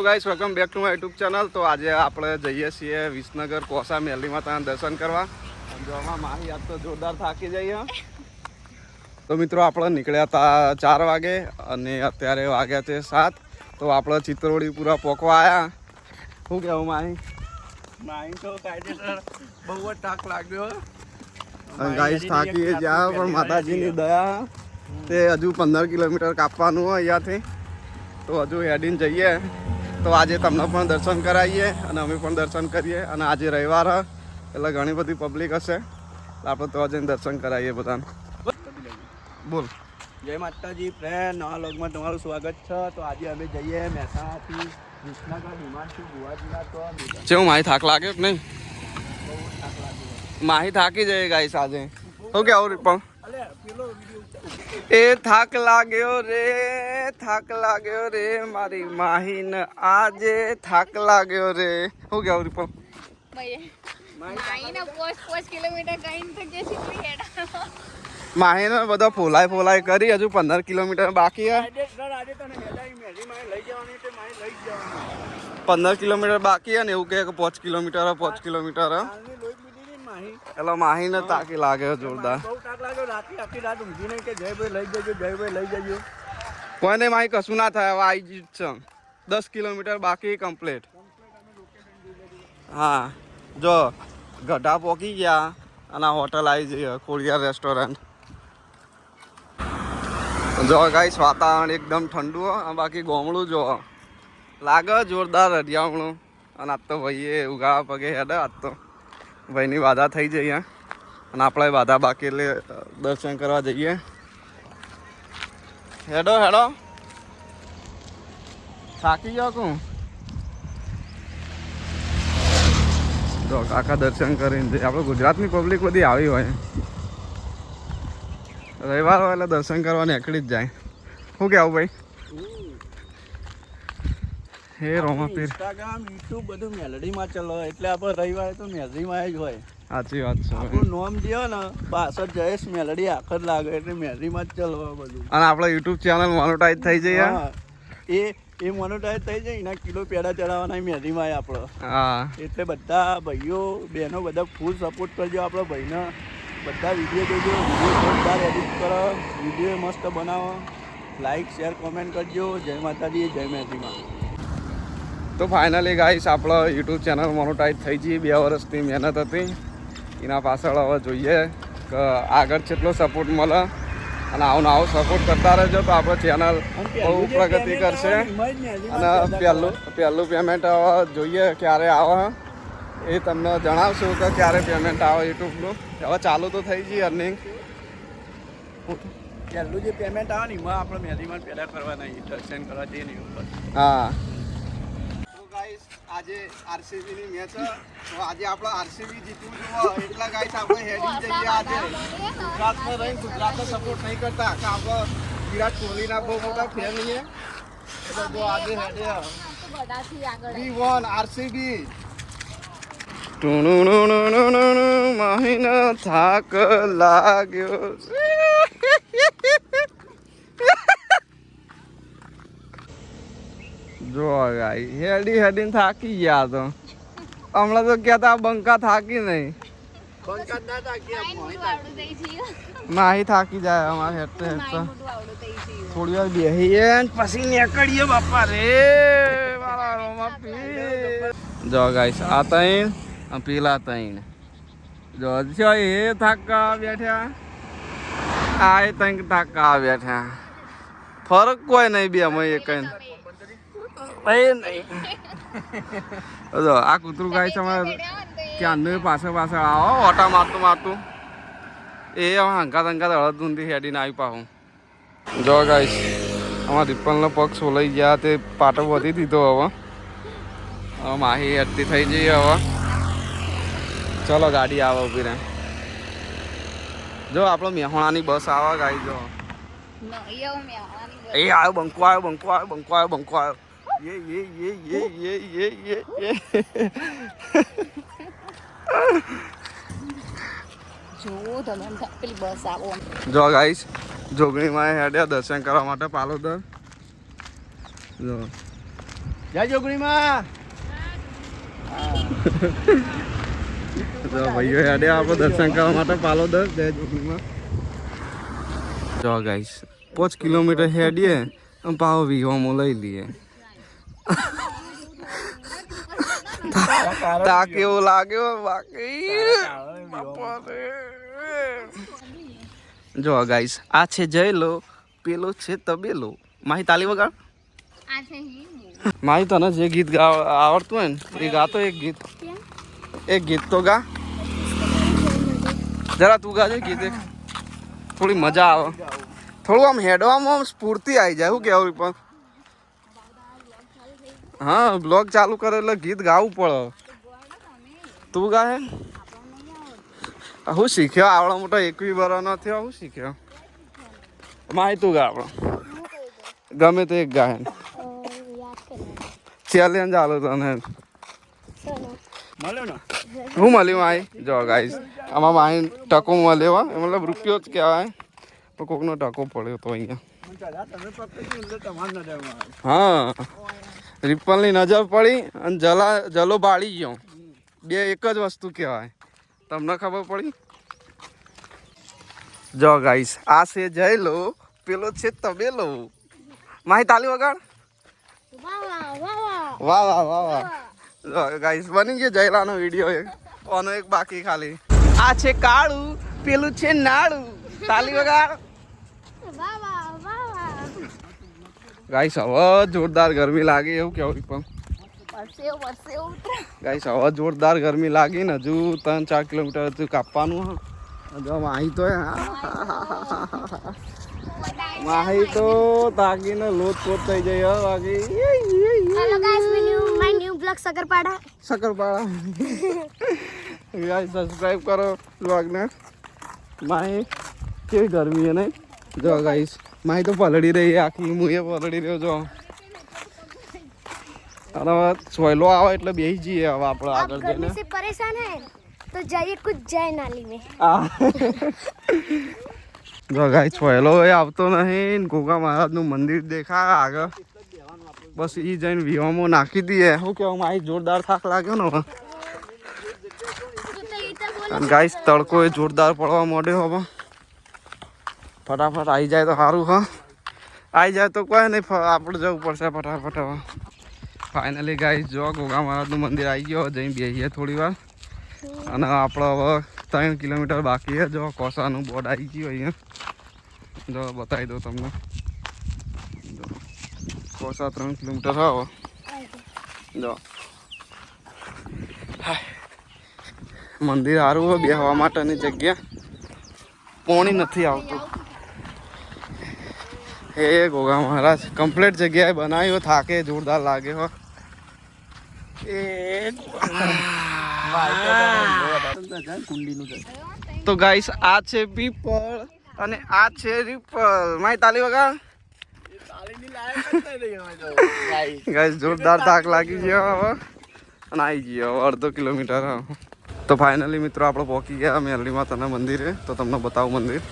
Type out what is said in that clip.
Hello guys, welcome back to my YouTube channel. તો આજે આપણે જઈએ છીએ વિસનગર કોસા મેલી માતાના દર્શન કરવા. જોવામાં માહી આજ તો જોરદાર થાકી જઈએ. તો મિત્રો આપણે નીકળ્યા હતા 4 વાગે અને અત્યારે વાગ્યા છે 7. તો આપણે ચિત્રોડી પૂરા પોકવા આવ્યા. શું કહેવું માહી? માહી તો કાયદેસર બહુ જ થાક લાગ્યો. ગાઈસ થાકી જ્યાં પણ માતાજીની દયા તે હજુ 15 કિલોમીટર કાપવાનું હોય અહીંયાથી. તો હજુ હેડીને જઈએ. તો આજે તમને પણ દર્શન કરાવીએ અને અમે પણ દર્શન કરીએ. અને આજે રવિવાર એટલે ઘણી બધી પબ્લિક હશે. આપણે તો આજે દર્શન કરાવીએ બધાને. બોલ. જય માતાજી ફ્રેન્ડ, નવા લોગમાં તમારું સ્વાગત છે. તો આજે અમે જઈએ મહેસાણાથી વિસનગર હિમાંશુ બુવાજીના. તો કેવું માહી થાક લાગ્યો કે નહીં? બહુ થાક લાગ્યો. માહી થાકી જાય ગાઈસ આજે. શું કેવું પણ? અલે પેલો વિડીયો એ થાક લાગ્યો રે, થાક લાગ્યો રે મારી માહીને આજે થાક લાગ્યો રે. શું કેવું રીપલ? માહીને બધા ફોલાય કરી હજુ 15 કિલોમીટર બાકી હે. આજે તને મેલી માહી લઈ જવાની તે માહી લઈ જવાની. 15 કિલોમીટર બાકી હે ને એવું કે 5 કિલોમીટર 5 કિલોમીટર હે. હાલની લોહી પીધી ની માહી. એટલે માહીને તાકી લાગે જોરદાર. બહુ થાક લાગ્યો. આખી રાત ઊંઘી નહીં કે જયભાઈ લઈ જજો, જયભાઈ લઈ જજો. કોઈને માહી કશું ના થાય. હવે આવી જ છે 10 કિલોમીટર બાકી કમ્પ્લીટ. હા જો ગઢા પહોંચી ગયા અને હોટલ આવી જઈએ ખોડિયાર રેસ્ટોરન્ટ. જો ગાઈસ વાતાવરણ એકદમ ઠંડુ હોય. બાકી ગોમડું જો લાગે જોરદાર હરિયામણું. અને આજ તો ભાઈએ ઉગાડા પગે હેડે. આજ તો ભાઈની બાધા થઈ જઈએ અને આપણે બાધા બાકી એટલે દર્શન કરવા જઈએ. હેડો હેડો થાકી જાઓ તું. તો કાકા દર્શન કરીને જઈએ. આપણે ગુજરાતની પબ્લિક બધી આવી હોય. રવિવાર હોય એટલે દર્શન કરવા નીકળી જ જાય. શું કહેવું ભાઈ? હે રોમાપીર. ઇન્સ્ટાગ્રામ યુટ્યુબ બધું મેલડીમાં ચલો એટલે આપણે રવિવારે તો મેલડીમાં જ હોય. સાચી વાત છે. આપણું નામ જે ને પાછળ જયેશ મેલડી આખર લાગે એટલે મેલડીમાં જ ચલવા બધું. અને આપણે યુટ્યુબ ચેનલ મોનેટાઈઝ થઈ જઈએ. એ મોનેટાઈઝ થઈ જાય એના કિલો પેડા ચડાવવાના મેલડીમાં આપણો. હા એટલે બધા ભાઈઓ બહેનો બધા ફૂલ સપોર્ટ કરજો આપણા ભાઈને. બધા વિડીયો જોજો, વિડીયો જોરદાર એડિટ કરો, વિડીયો મસ્ત બનાવો, લાઈક શેર કોમેન્ટ કરજો. જય માતાજી, જય મેલડીમાં. તો ફાઇનલી ગાઈસ આપણો યુટ્યુબ ચેનલ મોનેટાઈઝ થઈ ગઈ. 2 વર્ષની મહેનત હતી. એના પાછળ હવે જોઈએ કે આગળ કેટલો સપોર્ટ મળે. અને આવો સપોર્ટ કરતા રહેજો તો આપણો ચેનલ બહુ પ્રગતિ કરશે. અને પહેલું પેમેન્ટ જોઈએ ક્યારે આવે એ તમને જણાવશું કે ક્યારે પેમેન્ટ આવે યુટ્યુબનું. હવે ચાલુ તો થઈ ગઈ અર્નિંગ. પહેલું જે પેમેન્ટ આવે ને એમાં આપણે મેલડીમાં પેદા કરવાના દર્શન કરવા જઈએ ને ઉપર. હા ગાઈસ આજે આરસીબી ની મેચ છે. તો આજે આપણે આરસીબી જીતવું જોઈએ એટલા ગાઈસ આપણે હેડી જઈએ. આજે ગુજરાતમાં રહીને ગુજરાતનો સપોર્ટ નહીં કરતા કે આપણે વિરાટ કોહલીના બહુ મોટા ફેન છીએ. એટલે જો આજે હેડે વી વન આરસીબી. મહિનો થાક લાગ્યો. જો ગાઈ હેડીને થાકી ગયા. તો હમણાં તો કહેતા બંકા થાકી નહીં. માહી થાકી જાય અમારે હેઠ થોડી વાર બેસીએ પછી નીકળીએ. બાપા રે મારા રોમાપીર. જો ગાઈસ આ તૈણ પેલા તૈણ જો છે એ થાકા બેઠા. આ એ તૈણ થાકા બેઠા. ફરક કોઈ નહીં બે અમે એક આ કૂતરું ગાય છે અમારે ક્યાંનું પાછળ આવો ઓટા મારતું એ હંકાત હળદ ઊંધી હેડીને આવી પાછું. જો ગાઈશ અમારા દીપલનો પગ સોલાઈ ગયા તે પાટો વધી દીધો. હવે માહી હેડતી થઈ જઈએ. હવે ચલો ગાડી આવે ઉભી રહે. જો આપણો મેહોણાની બસ આવે ગાઈ. જો એ આવ્યો બંકો આવ્યો. જો ગાઈસ જોગણીમાં હેડ્યા દર્શન કરવા માટે પાલોદર. જો જય જોગણીમાં. તો ભાઈઓ હેડે આપણે દર્શન કરવા માટે પાલોદર જય જોગણીમાં. જો ગાઈસ 5 કિલોમીટર હેડીએ અને પાવ વીહોમો લઈ લઈએ. તા કેવું લાગ્યો બાકી. જો ગાઈસ આ છે જયલો, પેલો છે તબેલો. માહી તાલી વગાડ. માહી તને જે ગીત આવડતું હોય ને એ ગાતો. એક ગીત તો ગા જરા. તું ગાજે ગીત એક. થોડી મજા આવે, થોડું આમ હેડવામાં આમ સ્ફૂર્તિ આવી જાય. શું કેવું પણ હા બ્લોગ ચાલુ કરે એટલે ગીત ગાવું પડે. તું ગાય હું શીખ્યો આવડો મોટો 21 વર્ષનો થયો. હું શીખ્યો માહી તું ગા આપણો ગમે તે એક ગાય. ચેલેન્જ આલો તને. મળ્યો ને હું મળ્યું માહી. જો ગાઈસ આમાં માહી ટકો મળ્યો. મતલબ રૂપિયો જ કહેવાય પણ કોકનો ટકો પડ્યો તો અહીંયા. હા રિપલની નજર પડી અને જલો બાળી ગયો. બે એક જ વસ્તુ કહેવાય. તમને ખબર પડી. જો ગાઈસ આ છે જયલો, પેલો છે તબેલો. માહી તાલી વગાડ. વાહ વાહ વાહ વાહ. ગાઈસ બની ગયો જયલાનો વિડીયો. આનો એક બાકી ખાલી. આ છે કાળું, પેલું છે નાળું. તાલી વગાડ. ગાઈસ હવે જોરદાર ગરમી લાગી એવું કેવું પણ. ગાઈસ હવે જોરદાર ગરમી લાગી ને હજુ 3-4 કિલોમીટર હજુ કાપવાનું. જો માહી તો માહી તો તાગીને લોટપોટ થઈ જાય બાકી. Hello guys, my new blog સકરપાડા. ગાઈસ સબસ્ક્રાઇબ કરો બ્લોગને. માહી કેવી ગરમી છે નહીં. જો ગાઈસ માહી તો પલળી રહી આખી. હું એ પલળી રહ્યો. જો અને સોયલો આવે એટલે બેસી જઈએ હવે આપણે આગળ જઈને. गर्मी से परेशान है तो जाइए कुछ जय नाली में. જો ગાઈસ સોયલો એ આવતો નહીં. ગોગા મહારાજનું મંદિર દેખાય આગળ. બસ એ જઈને વિહોમાં નાખી દઈએ. શું કહેવા માહી જોરદાર થાક લાગ્યો ને હવે. ગાઈસ તડકો એ જોરદાર પડવા માંડ્યો હવે. ફટાફટ આવી જાય તો સારું. હા આવી જાય તો કોઈ નહીં, આપણે જવું પડશે ફટાફટ હવે. ફાઇનલી ગાઈસ જો ગોગા મહારાજનું મંદિર આવી ગયો. જઈને બેસીએ થોડી વાર. અને આપણે હવે 3 કિલોમીટર બાકી છે. જો કોસાનું બોર્ડ આવી ગયું અહીંયા. જો બતાવી દઉં તમને. જો કોસા 3 કિલોમીટર હવે. જો મંદિર સારું હોય બેસવા માટેની જગ્યા. પાણી નથી આવતું. હે ગોગા મહારાજ કમ્પ્લીટ જગ્યાએ બનાવ્યો. થાકે જોરદાર લાગે હો. તો ગાઈસ આ છે પીપળ અને આ છે રીપલ. મારી તાલી વગાડ. ગાઈસ જોરદાર થાક લાગી ગયો હવે અને આવી ગયો અડધો કિલોમીટર. તો ફાઇનલી મિત્રો આપણે પહોંચી ગયા મેરડી માતાના મંદિરે. તો તમને બતાવું મંદિર.